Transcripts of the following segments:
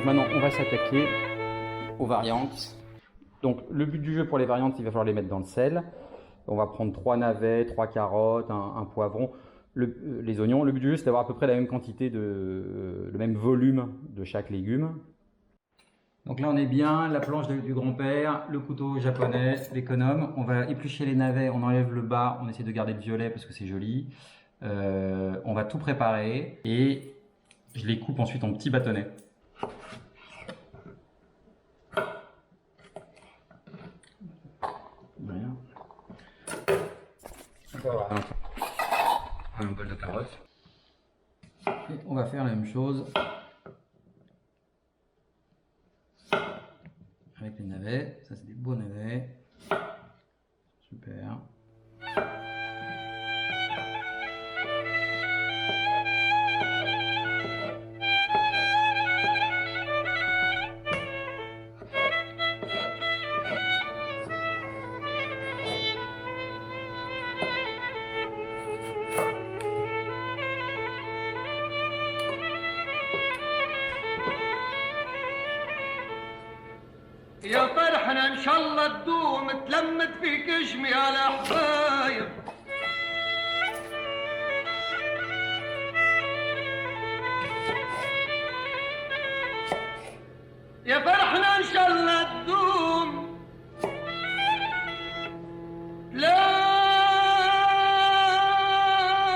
Donc maintenant, on va s'attaquer aux variantes. Donc le but du jeu pour les variantes, il va falloir les mettre dans le sel. On va prendre 3 navets, 3 carottes, un poivron, les oignons. Le but du jeu, c'est d'avoir à peu près la même quantité, le même volume de chaque légume. Donc là, on est bien, la planche du grand-père, le couteau japonais, l'économe. On va éplucher les navets, on enlève le bas, on essaie de garder le violet parce que c'est joli. On va tout préparer et je les coupe ensuite en petits bâtonnets. Voilà. Voilà. Un bol de carottes. Et on va faire la même chose avec les navets. Ça, c'est des beaux navets. Super. يا فرحنا ان شاء الله تدوم تلمت فيك جميع الاحبايب يا فرحنا ان شاء الله تدوم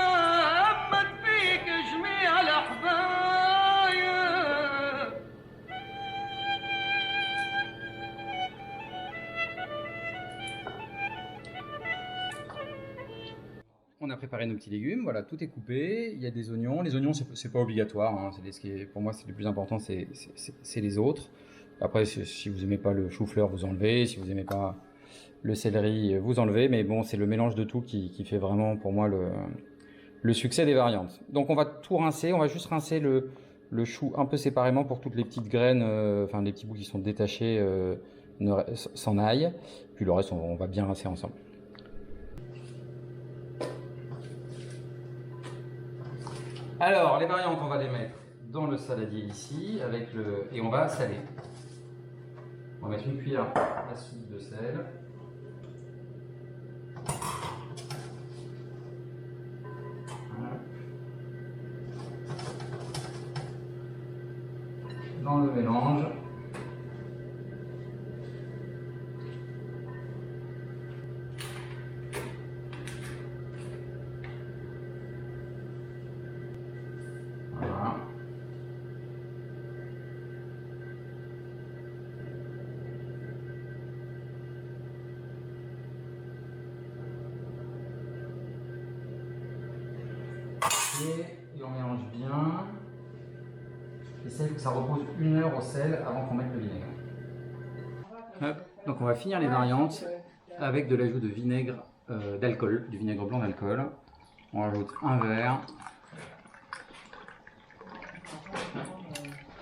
تلمت فيك جميع الاحبايب. On a préparé nos petits légumes, voilà, tout est coupé, il y a des oignons. Les oignons, c'est pas obligatoire, hein, pour moi, c'est le plus important, c'est les autres. Après, si vous aimez pas le chou-fleur, vous enlevez. Si vous aimez pas le céleri, vous enlevez. Mais bon, c'est le mélange de tout qui fait vraiment, pour moi, le succès des variantes. Donc, on va tout rincer, on va juste rincer le chou un peu séparément pour que toutes les petites graines, enfin, les petits bouts qui sont détachés s'en aillent. Puis le reste, on va bien rincer ensemble. Alors, les variantes, on va les mettre dans le saladier ici, et on va saler. On va mettre une cuillère à soupe de sel. Voilà. Dans le mélange. Et on mélange bien. Essaye que ça repose 1 heure au sel avant qu'on mette le vinaigre. Hop. Donc on va finir les variantes avec de l'ajout de vinaigre d'alcool, du vinaigre blanc d'alcool. On rajoute un verre.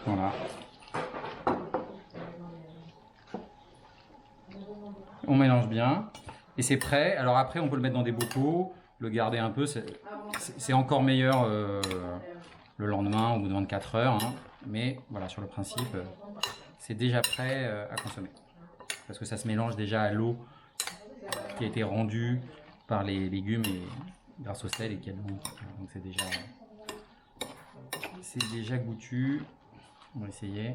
Voilà. On mélange bien et c'est prêt. Alors après on peut le mettre dans des bocaux, le garder un peu, c'est encore meilleur le lendemain au bout de 24 heures. Hein. Mais voilà, sur le principe, c'est déjà prêt à consommer. Parce que ça se mélange déjà à l'eau qui a été rendue par les légumes et grâce au sel et qui a donc c'est déjà goûtu. On va essayer.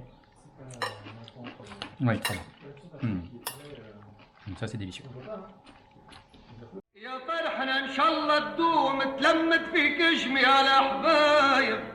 Oui, très bien. Donc ça c'est délicieux. يا فرحنا ان شاء الله تدوم تلمت فيك جميع الاحبايب